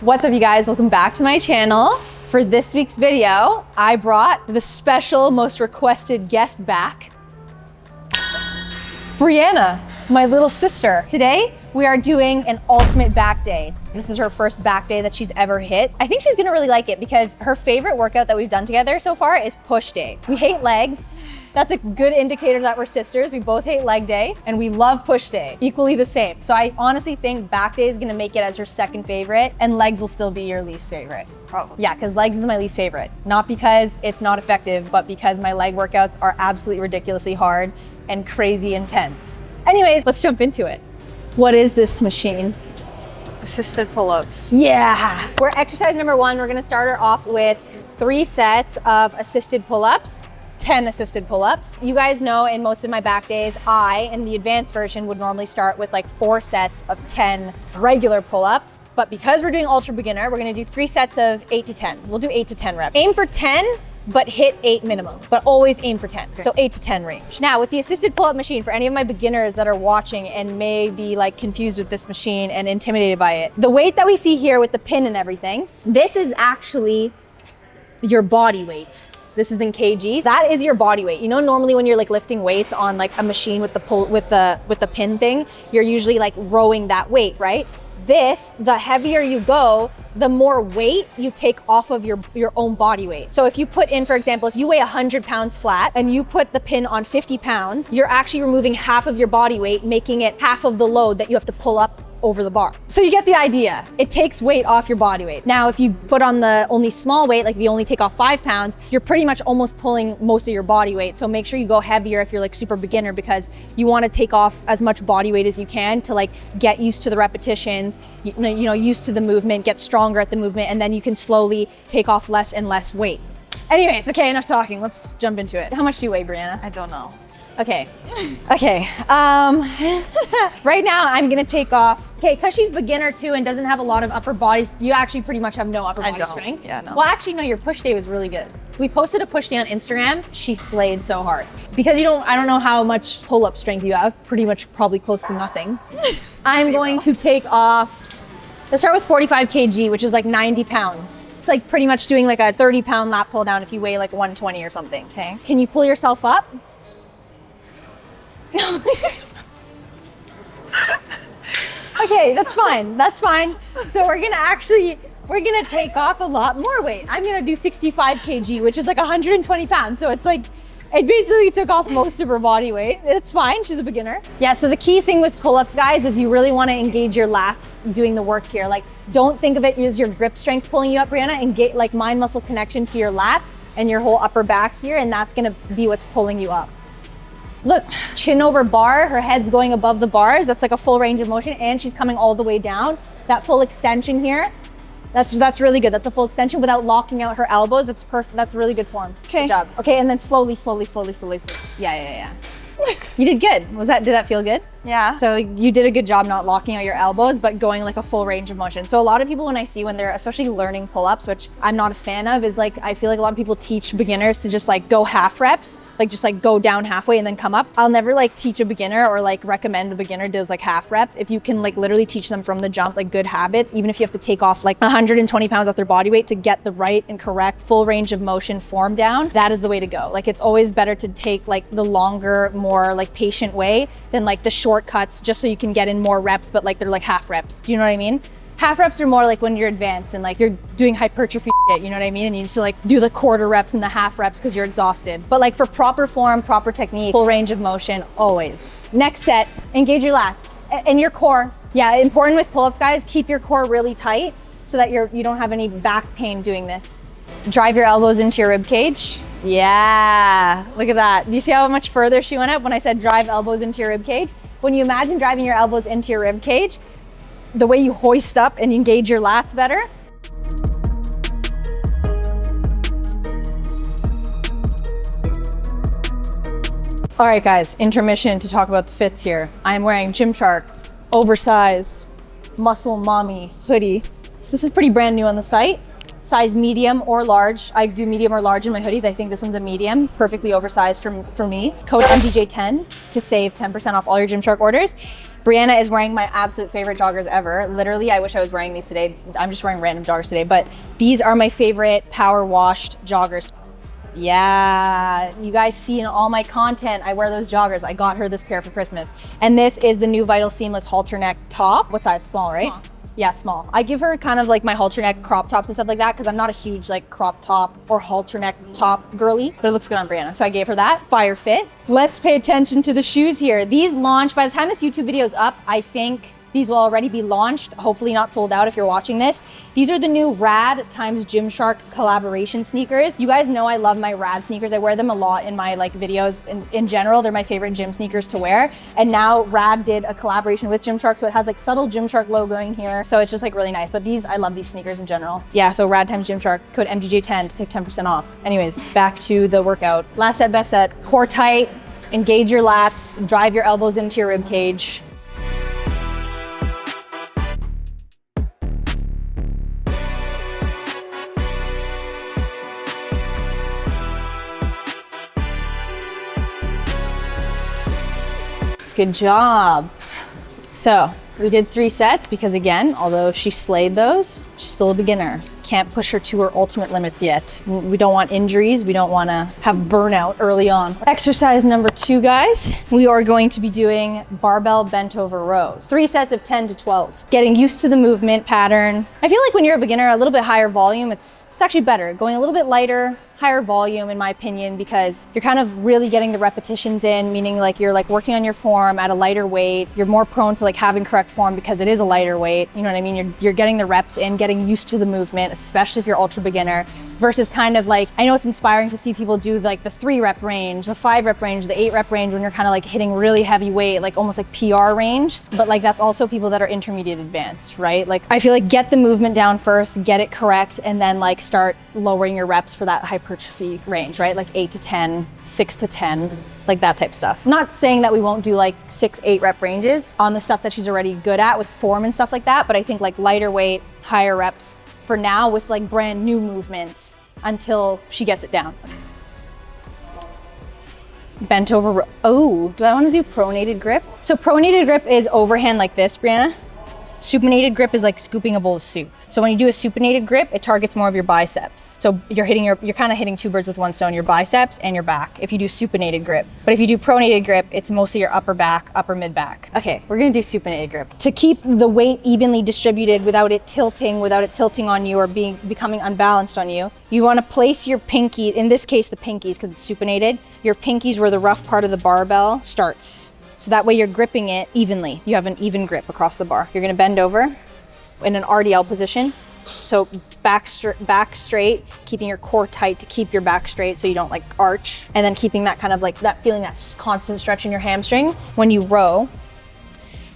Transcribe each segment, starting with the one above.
What's up, you guys? Welcome back to my channel. For this week's video, I brought the special, most requested guest back, Brianna, my little sister. Today, we are doing an ultimate back day. This is her first back day that she's ever hit. I think she's gonna really like it because her favorite workout that we've done together so far is push day. We hate legs. That's a good indicator that we're sisters. We both hate leg day and we love push day, equally the same. So I honestly think back day is gonna make it as her second favorite and legs will still be your least favorite. Probably. Yeah, because legs is my least favorite. Not because it's not effective, but because my leg workouts are absolutely ridiculously hard and crazy intense. Anyways, let's jump into it. What is this machine? Assisted pull-ups. Yeah. We're exercise number one. We're gonna start her off with 3 sets of assisted pull-ups. 10 assisted pull-ups. You guys know in most of my back days, in the advanced version, would normally start with like 4 sets of 10 regular pull-ups. But because we're doing ultra beginner, we're gonna do 3 sets of 8 to 10. We'll do 8 to 10 reps. Aim for 10, but hit 8 minimum, but always aim for 10. Okay. So 8 to 10 range. Now with the assisted pull-up machine, for any of my beginners that are watching and may be like confused with this machine and intimidated by it, the weight that we see here with the pin and everything, this is actually your body weight. This is in kgs. That is your body weight. You know, normally when you're like lifting weights on like a machine with the pin thing, you're usually like rowing that weight, right? This, the heavier you go, the more weight you take off of your own body weight. So if you put in, for example, if you weigh 100 pounds flat and you put the pin on 50 pounds, you're actually removing half of your body weight, making it half of the load that you have to pull up over the bar. So you get the idea. It takes weight off your body weight. Now, if you put on the only small weight, like if you only take off 5 pounds, you're pretty much almost pulling most of your body weight. So make sure you go heavier if you're like super beginner, because you want to take off as much body weight as you can to like get used to the repetitions, you know, used to the movement, get stronger at the movement, and then you can slowly take off less and less weight. Anyways, okay, enough talking. Let's jump into it. How much do you weigh, Brianna? I don't know. Okay. Right now I'm gonna take off, because she's beginner too and doesn't have a lot of upper bodies. You actually pretty much have no upper body strength. Yeah, no. Well, actually, no, your push day was really good. We posted a push day on Instagram. She slayed so hard. Because I don't know how much pull-up strength you have, pretty much probably close to nothing. I'm going to take off, let's start with 45 kg, which is like 90 pounds. It's like pretty much doing like a 30-pound lat pull down if you weigh like 120 or something. Okay. Can you pull yourself up? Okay, that's fine. That's fine. So we're gonna take off a lot more weight. I'm gonna do 65 kg, which is like 120 pounds. So it's like, it basically took off most of her body weight. It's fine, she's a beginner. Yeah, so the key thing with pull-ups, guys, is you really wanna engage your lats doing the work here. Like, don't think of it as your grip strength pulling you up, Brianna, and get like mind muscle connection to your lats and your whole upper back here, and that's gonna be what's pulling you up. Look, chin over bar, her head's going above the bars. That's like a full range of motion, and she's coming all the way down. That full extension here, that's really good. That's a full extension without locking out her elbows. It's perfect. That's really good form. Okay. Good job. Okay, and then slowly. Yeah. You did good. Did that feel good? Yeah. So you did a good job not locking out your elbows, but going like a full range of motion. So a lot of people, when I see when they're especially learning pull-ups, which I'm not a fan of, is like, I feel like a lot of people teach beginners to just like go half reps, like just like go down halfway and then come up. I'll never like teach a beginner or like recommend a beginner does like half reps. If you can like literally teach them from the jump, like good habits, even if you have to take off like 120 pounds off their body weight to get the right and correct full range of motion form down, that is the way to go. Like, it's always better to take like the longer, more like patient way than like the shortcuts just so you can get in more reps, but like they're like half reps. Do you know what I mean? Half reps are more like when you're advanced and like you're doing hypertrophy shit, you know what I mean? And you need to like do the quarter reps and the half reps because you're exhausted. But like for proper form, proper technique, full range of motion, always. Next set, engage your lats and your core. Yeah, important with pull-ups, guys, keep your core really tight so that you don't have any back pain doing this. Drive your elbows into your rib cage. Yeah, look at that. Do you see how much further she went up when I said drive elbows into your rib cage? When you imagine driving your elbows into your rib cage, the way you hoist up and engage your lats better. All right, guys, intermission to talk about the fits here. I'm wearing Gymshark, oversized, muscle mommy hoodie. This is pretty brand new on the site. Size medium or large. I do medium or large in my hoodies. I think this one's a medium, perfectly oversized for me. Code MDJ10 to save 10% off all your Gymshark orders. Brianna is wearing my absolute favorite joggers ever. Literally, I wish I was wearing these today. I'm just wearing random joggers today, but these are my favorite power washed joggers. Yeah, you guys see in all my content, I wear those joggers. I got her this pair for Christmas. And this is the new Vital Seamless halter neck top. What size? Small, right? Small. Yeah, small. I give her kind of like my halter neck crop tops and stuff like that because I'm not a huge like crop top or halter neck top girly, but it looks good on Brianna. So I gave her that. Fire fit. Let's pay attention to the shoes here. These launched, by the time this YouTube video is up, I think these will already be launched, hopefully not sold out if you're watching this. These are the new Rad times Gymshark collaboration sneakers. You guys know I love my Rad sneakers. I wear them a lot in my like videos in general. They're my favorite gym sneakers to wear. And now Rad did a collaboration with Gymshark, so it has like subtle Gymshark logoing here. So it's just like really nice. But these, I love these sneakers in general. Yeah, so Rad times Gymshark, code MGJ10 to save 10% off. Anyways, back to the workout. Last set, best set. Core tight, engage your lats, drive your elbows into your rib cage. Good job. So we did 3 sets because again, although she slayed those, she's still a beginner. Can't push her to her ultimate limits yet. We don't want injuries. We don't want to have burnout early on. Exercise number 2, guys. We are going to be doing barbell bent over rows. 3 sets of 10 to 12. Getting used to the movement pattern. I feel like when you're a beginner, a little bit higher volume, it's actually better. Going a little bit lighter, higher volume in my opinion, because you're kind of really getting the repetitions in, meaning like you're like working on your form at a lighter weight. You're more prone to like having correct form because it is a lighter weight. You know what I mean? You're getting the reps in, getting used to the movement, especially if you're ultra beginner, versus kind of like, I know it's inspiring to see people do like the 3 rep range, the 5 rep range, the 8 rep range when you're kind of like hitting really heavy weight, like almost like PR range. But like that's also people that are intermediate advanced, right? Like I feel like get the movement down first, get it correct, and then like start lowering your reps for that hypertrophy range, right? Like 8 to 10, 6 to 10, like that type stuff. Not saying that we won't do like 6, 8 rep ranges on the stuff that she's already good at with form and stuff like that, but I think like lighter weight, higher reps for now with like brand new movements until she gets it down. Bent over, oh, do I want to do pronated grip? So pronated grip is overhand like this, Brianna. Supinated grip is like scooping a bowl of soup. So when you do a supinated grip, it targets more of your biceps. So you're kind of hitting 2 birds with 1 stone, your biceps and your back, if you do supinated grip. But if you do pronated grip, it's mostly your upper back, upper mid back. Okay, we're gonna do supinated grip. To keep the weight evenly distributed without it tilting on you or becoming unbalanced on you, you wanna place your pinky, in this case the pinkies, because it's supinated, your pinkies where the rough part of the barbell starts. So that way you're gripping it evenly. You have an even grip across the bar. You're gonna bend over in an RDL position. So back straight, keeping your core tight to keep your back straight so you don't like arch. And then keeping that kind of like that feeling, that constant stretch in your hamstring. When you row,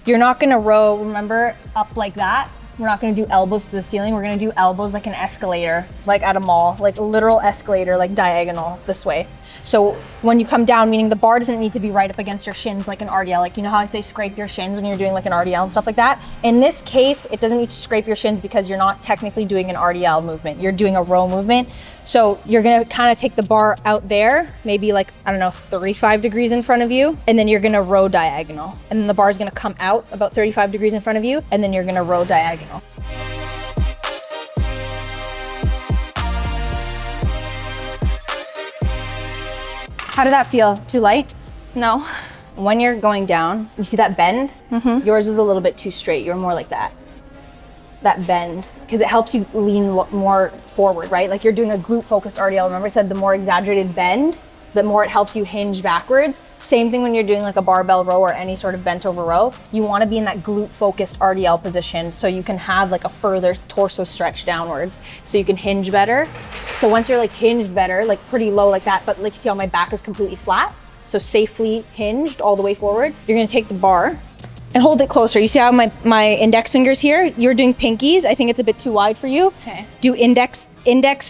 you're not gonna row, remember, up like that. We're not gonna do elbows to the ceiling. We're gonna do elbows like an escalator, like at a mall, like a literal escalator, like diagonal this way. So when you come down, meaning the bar doesn't need to be right up against your shins like an RDL. Like, you know how I say scrape your shins when you're doing like an RDL and stuff like that? In this case, it doesn't need to scrape your shins because you're not technically doing an RDL movement. You're doing a row movement. So you're gonna kind of take the bar out there, maybe like, I don't know, 35 degrees in front of you, and then you're gonna row diagonal. And then the bar is gonna come out about 35 degrees in front of you, and then you're gonna row diagonal. How did that feel? Too light? No. When you're going down, you see that bend? Mm-hmm. Yours is a little bit too straight. You're more like that bend, because it helps you lean more forward, right? Like you're doing a glute focused RDL. Remember I said the more exaggerated bend, the more it helps you hinge backwards. Same thing when you're doing like a barbell row or any sort of bent over row. You want to be in that glute focused RDL position so you can have like a further torso stretch downwards so you can hinge better. So once you're like hinged better, like pretty low like that, but like see how my back is completely flat, so safely hinged all the way forward, you're gonna take the bar and hold it closer. You see how my index fingers here? You're doing pinkies. I think it's a bit too wide for you. Okay. Do index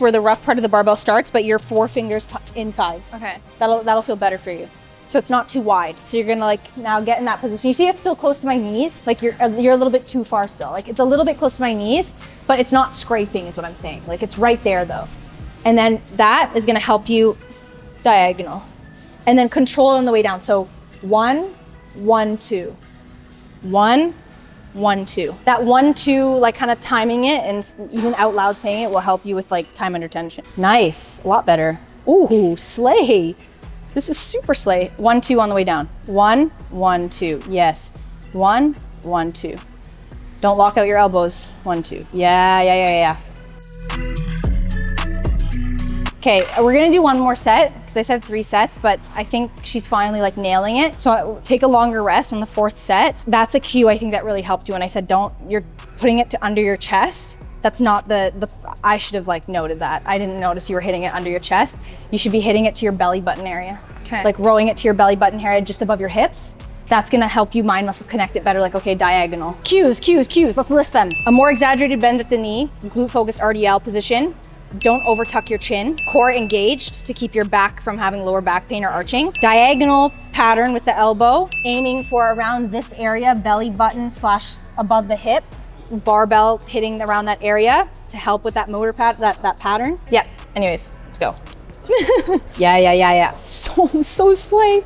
where the rough part of the barbell starts, but your 4 fingers inside. Okay. That'll feel better for you. So it's not too wide. So you're gonna like now get in that position. You see it's still close to my knees? Like you're a little bit too far still. Like it's a little bit close to my knees, but it's not scraping is what I'm saying. Like it's right there though. And then that is gonna help you diagonal. And then control on the way down. So 1, 1, 2. 1, 1, 2. That 1, 2, like kind of timing it and even out loud saying it will help you with like time under tension. Nice, a lot better. Ooh, slay. This is super slay. 1, 2 on the way down. 1, 1, 2. Yes. 1, 1, 2. Don't lock out your elbows. 1, 2. Yeah. Okay, we're gonna do one more set because I said 3 sets, but I think she's finally like nailing it. So take a longer rest on the 4th set. That's a cue I think that really helped you. And I said, you're putting it under your chest. That's not I should have like noted that. I didn't notice you were hitting it under your chest. You should be hitting it to your belly button area. Okay. Like rowing it to your belly button area just above your hips. That's gonna help you mind muscle connect it better. Like, okay, diagonal. Cues, let's list them. A more exaggerated bend at the knee, glute focused RDL position. Don't over tuck your chin. Core engaged to keep your back from having lower back pain or arching. Diagonal pattern with the elbow, aiming for around this area, belly button / above the hip. Barbell hitting around that area to help with that motor that pattern. Yep, anyways, let's go. Yeah. So slay.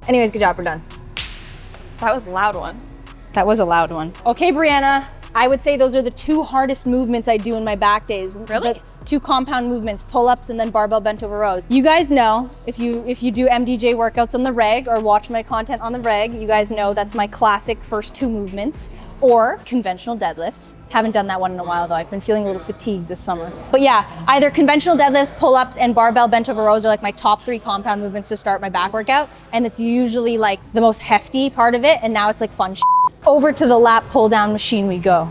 Anyways, good job, we're done. That was a loud one. That was a loud one. Okay, Brianna, I would say those are the 2 hardest movements I do in my back days. Really? The 2 compound movements, pull-ups and then barbell bent over rows. You guys know, if you do MDJ workouts on the reg or watch my content on the reg, you guys know that's my classic first 2 movements, or conventional deadlifts. Haven't done that one in a while though. I've been feeling a little fatigued this summer. But yeah, either conventional deadlifts, pull-ups, and barbell bent over rows are like my top 3 compound movements to start my back workout. And it's usually like the most hefty part of it. And now it's like fun shit. Over to the lat pull down machine we go.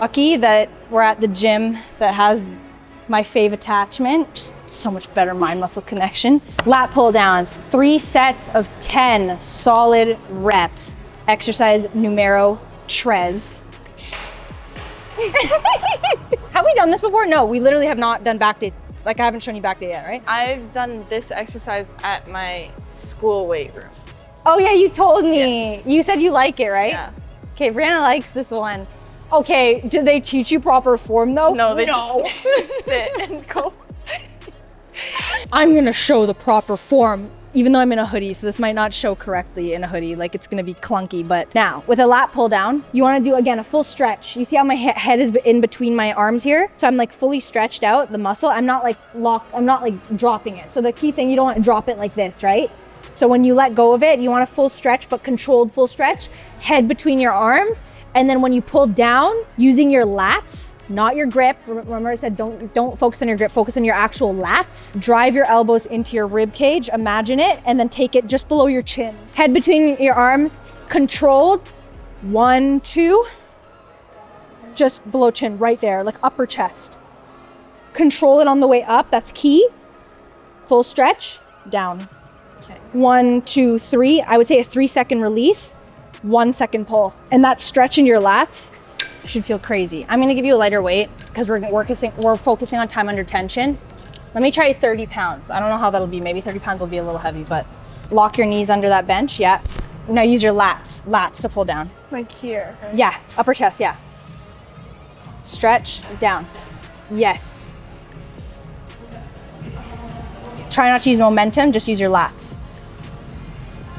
Lucky that we're at the gym that has my fave attachment. Just so much better mind muscle connection. Lat pull downs, 3 sets of 10 solid reps. Exercise numero 3. Have we done this before? No, we literally have not done back day. Like I haven't shown you back day yet, right? I've done this exercise at my school weight room. Oh yeah, you told me. Yeah. You said you like it, right? Yeah. Okay, Brianna likes this one. Okay, did they teach you proper form though? No, they just sit and go. I'm gonna show the proper form, even though I'm in a hoodie, so this might not show correctly in a hoodie, like it's gonna be clunky, but now, with a lat pull down, you wanna do, again, a full stretch. You see how my head is in between my arms here? So I'm like fully stretched out, the muscle. I'm not like locked, I'm not like dropping it. So the key thing, you don't wanna drop it like this, right? So when you let go of it, you want a full stretch, but controlled full stretch, head between your arms. And then when you pull down, using your lats, not your grip. Remember I said don't focus on your grip, focus on your actual lats. Drive your elbows into your rib cage, imagine it, and then take it just below your chin. Head between your arms, controlled, 1, 2, just below chin, right there, like upper chest. Control it on the way up, that's key. Full stretch, down. Okay. 1, 2, 3, I would say a 3-second release, 1 second pull. And that stretch in your lats should feel crazy. I'm gonna give you a lighter weight because we're focusing on time under tension. Let me try 30 pounds. I don't know how that'll be. Maybe 30 pounds will be a little heavy, but lock your knees under that bench, yeah. Now use your lats to pull down. Like here. Right? Yeah, upper chest, yeah. Stretch, down. Yes. Try not to use momentum, just use your lats.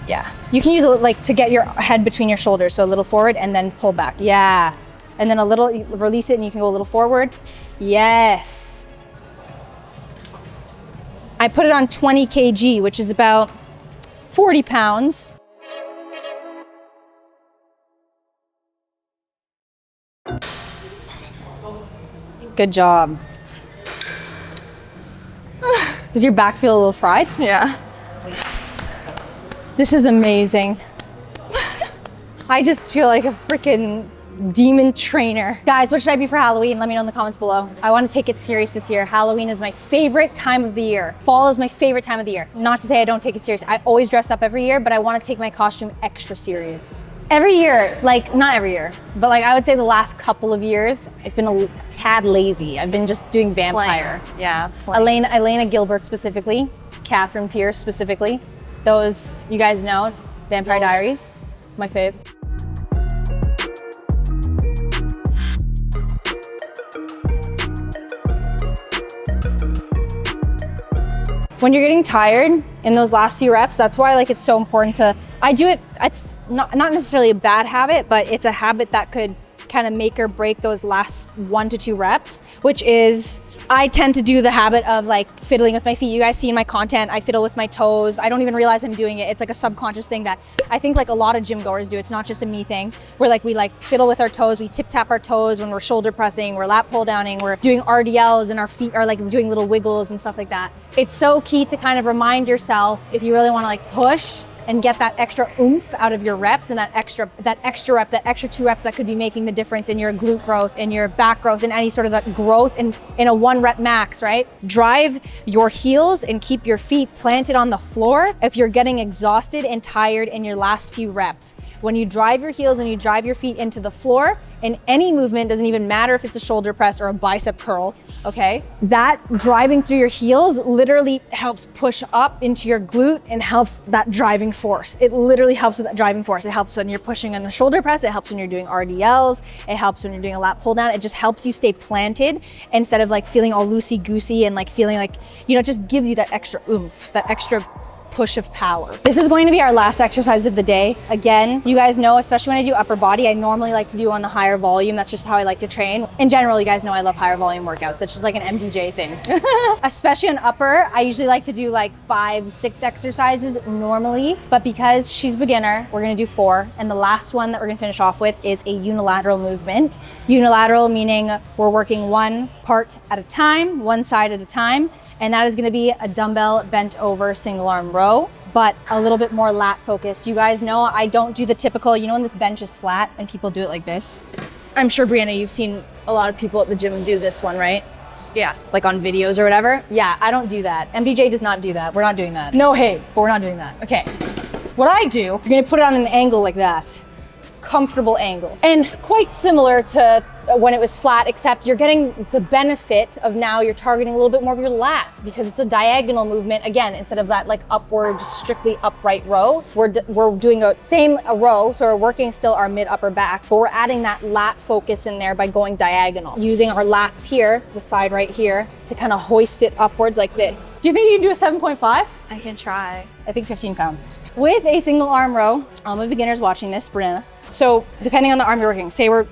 Yeah, you can use it like to get your head between your shoulders, so a little forward and then pull back. Yeah, and then a little, release it and you can go a little forward. Yes. I put it on 20 kg, which is about 40 pounds. Good job. Does your back feel a little fried? Yeah. Yes. This is amazing. I just feel like a freaking demon trainer. Guys, what should I be for Halloween? Let me know in the comments below. I want to take it serious this year. Halloween is my favorite time of the year. Fall is my favorite time of the year. Not to say I don't take it serious. I always dress up every year, but I want to take my costume extra serious. Every year, like not every year, but like I would say the last couple of years, I've been a tad lazy. I've been just doing vampire. Plain. Yeah. Plain. Elena Gilbert specifically, Catherine Pierce specifically. Those, you guys know, Vampire Diaries, my fave. When you're getting tired in those last few reps, that's why like it's so important to, I do it, it's not necessarily a bad habit, but it's a habit that could kind of make or break those last 1 to 2 reps, which is, I tend to do the habit of like fiddling with my feet. You guys see in my content, I fiddle with my toes. I don't even realize I'm doing it. It's like a subconscious thing that I think like a lot of gym goers do. It's not just a me thing. We're like, we like fiddle with our toes. We tip tap our toes when we're shoulder pressing, we're lat pull downing, we're doing RDLs and our feet are like doing little wiggles and stuff like that. It's so key to kind of remind yourself if you really want to like push and get that extra oomph out of your reps and that extra rep, that extra 2 reps that could be making the difference in your glute growth, in your back growth, and any sort of that growth in a 1 rep max, right? Drive your heels and keep your feet planted on the floor if you're getting exhausted and tired in your last few reps. When you drive your heels and you drive your feet into the floor, in any movement, doesn't even matter if it's a shoulder press or a bicep curl, okay? That driving through your heels literally helps push up into your glute and helps that driving force. It literally helps with that driving force. It helps when you're pushing on a shoulder press. It helps when you're doing RDLs. It helps when you're doing a lat pull down. It just helps you stay planted instead of like feeling all loosey-goosey and like feeling like, you know, it just gives you that extra oomph, that extra push of power. This is going to be our last exercise of the day. Again, you guys know, especially when I do upper body, I normally like to do on the higher volume. That's just how I like to train. In general, you guys know I love higher volume workouts. It's just like an MDJ thing. Especially on upper, I usually like to do like 5, 6 exercises normally, but because she's beginner, we're gonna do 4. And the last one that we're gonna finish off with is a unilateral movement. Unilateral meaning we're working one part at a time, one side at a time. And that is gonna be a dumbbell bent over single arm row, but a little bit more lat focused. You guys know I don't do the typical, you know when this bench is flat and people do it like this? I'm sure, Brianna, you've seen a lot of people at the gym do this one, right? Yeah. Like on videos or whatever. Yeah, I don't do that. MDJ does not do that. We're not doing that. No hate, but we're not doing that. Okay. What I do, you're gonna put it on an angle like that. Comfortable angle. And quite similar to when it was flat, except you're getting the benefit of now you're targeting a little bit more of your lats because it's a diagonal movement. Again, instead of that like upward, strictly upright row, we're doing a row, so we're working still our mid upper back, but we're adding that lat focus in there by going diagonal, using our lats here, the side right here, to kind of hoist it upwards like this. Do you think you can do a 7.5? I can try. I think 15 pounds. With a single arm row, all my beginners watching this, Brianna. So depending on the arm you're working, say we're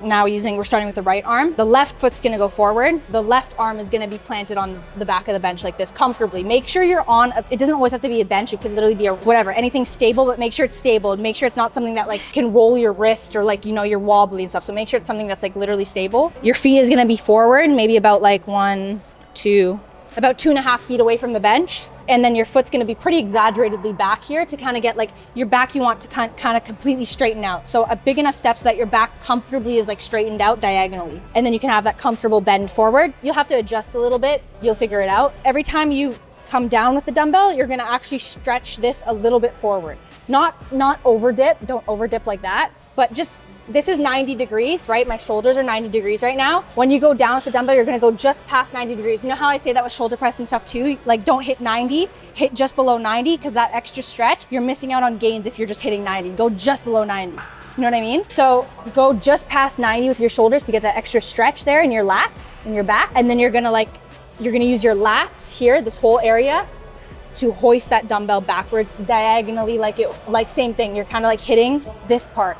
starting with the right arm, the left foot's gonna go forward, the left arm is gonna be planted on the back of the bench like this comfortably. Make sure you're on, it doesn't always have to be a bench, it could literally be a whatever, anything stable, but make sure it's stable. Make sure it's not something that like can roll your wrist or like, you know, you're wobbly and stuff. So make sure it's something that's like literally stable. Your feet is gonna be forward, maybe about like 1, 2, about 2.5 feet away from the bench. And then your foot's gonna be pretty exaggeratedly back here to kind of get like your back you want to kind of completely straighten out. So a big enough step so that your back comfortably is like straightened out diagonally. And then you can have that comfortable bend forward. You'll have to adjust a little bit, you'll figure it out. Every time you come down with the dumbbell, you're gonna actually stretch this a little bit forward. Not over dip, don't over dip like that, but just, this is 90 degrees, right? My shoulders are 90 degrees right now. When you go down with the dumbbell, you're gonna go just past 90 degrees. You know how I say that with shoulder press and stuff too? Like don't hit 90, hit just below 90, because that extra stretch, you're missing out on gains if you're just hitting 90. Go just below 90. You know what I mean? So go just past 90 with your shoulders to get that extra stretch there in your lats, in your back. And then you're gonna use your lats here, this whole area, to hoist that dumbbell backwards diagonally, like same thing. You're kind of like hitting this part.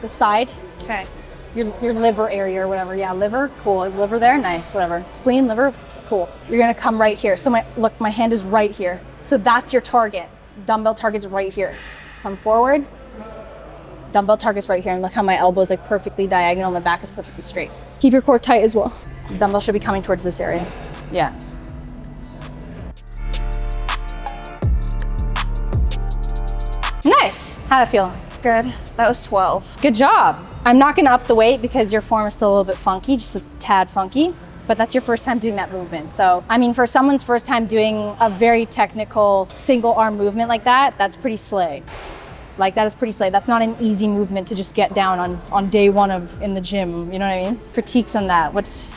The side, okay. Your liver area or whatever. Yeah, liver, cool. Is liver there? Nice, whatever. Spleen, liver, cool. You're gonna come right here. So my hand is right here. So that's your target. Dumbbell target's right here. Come forward. Dumbbell target's right here. And look how my elbow's like perfectly diagonal. My back is perfectly straight. Keep your core tight as well. The dumbbell should be coming towards this area. Yeah. Nice. How'd it feel? Good. That was 12. Good job. I'm not gonna up the weight because your form is still a little bit funky, just a tad funky, but that's your first time doing that movement. So, I mean, for someone's first time doing a very technical single arm movement like that, that's pretty slay. Like that is pretty slay. That's not an easy movement to just get down on day one in the gym, you know what I mean? Critiques on that.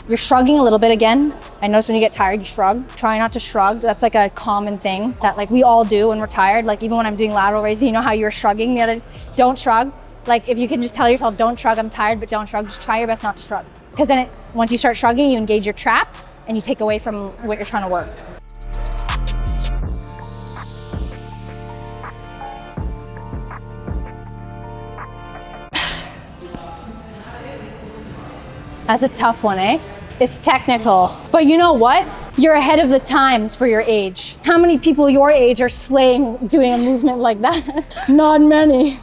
You're shrugging a little bit again. I notice when you get tired, you shrug. Try not to shrug. That's like a common thing that like we all do when we're tired. Like even when I'm doing lateral raises, you know how you were shrugging the other, don't shrug. Like if you can just tell yourself, don't shrug, I'm tired, but don't shrug. Just try your best not to shrug. Because then once you start shrugging, you engage your traps and you take away from what you're trying to work. That's a tough one, eh? It's technical. But you know what? You're ahead of the times for your age. How many people your age are slaying doing a movement like that? Not many.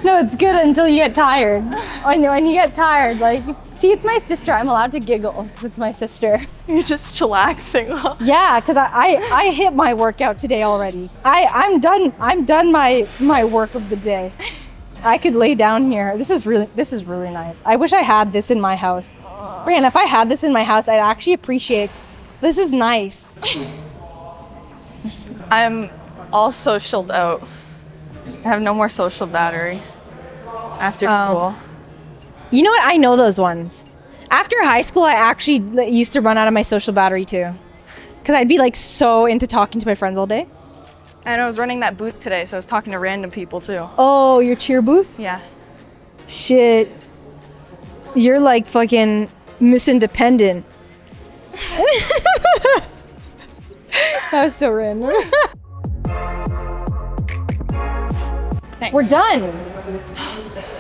No, it's good until you get tired. When you get tired, like, see, it's my sister. I'm allowed to giggle because it's my sister. You're just chillaxing. Yeah, because I hit my workout today already. I'm done my work of the day. I could lay down here. This is really nice. I wish I had this in my house. Brianna, if I had this in my house, I'd actually appreciate. This is nice. I'm all socialed out. I have no more social battery after school. You know what? I know those ones. After high school, I actually used to run out of my social battery too. Because I'd be like so into talking to my friends all day. And I was running that booth today, so I was talking to random people too. Oh, your cheer booth? Yeah. Shit. You're like fucking Miss Independent. That was so random. Thanks. We're done.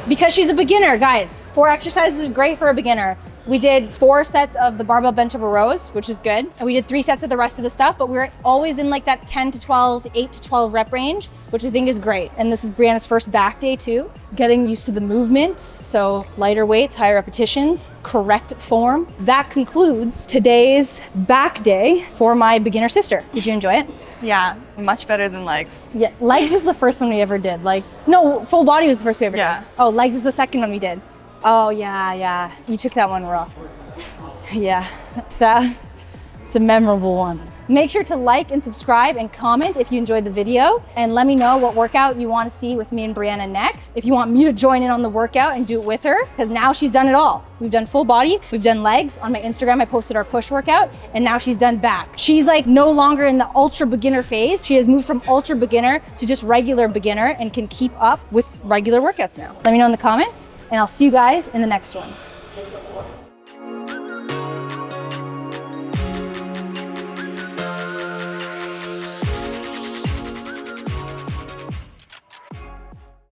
Because she's a beginner, guys. 4 exercises is great for a beginner. We did 4 sets of the barbell bench over rows, which is good. And we did 3 sets of the rest of the stuff, but we're always in like that 10 to 12, 8 to 12 rep range, which I think is great. And this is Brianna's first back day too. Getting used to the movements. So lighter weights, higher repetitions, correct form. That concludes today's back day for my beginner sister. Did you enjoy it? Yeah, much better than legs. Yeah, legs was the first one we ever did. Like, no, full body was the first we ever Yeah. did. Oh, legs is the second one we did. Oh, yeah. You took that one rough. Yeah, it's a memorable one. Make sure to like and subscribe and comment if you enjoyed the video, and let me know what workout you want to see with me and Brianna next. If you want me to join in on the workout and do it with her, because now she's done it all. We've done full body, we've done legs. On my Instagram, I posted our push workout, and now she's done back. She's like no longer in the ultra beginner phase. She has moved from ultra beginner to just regular beginner and can keep up with regular workouts now. Let me know in the comments, and I'll see you guys in the next one.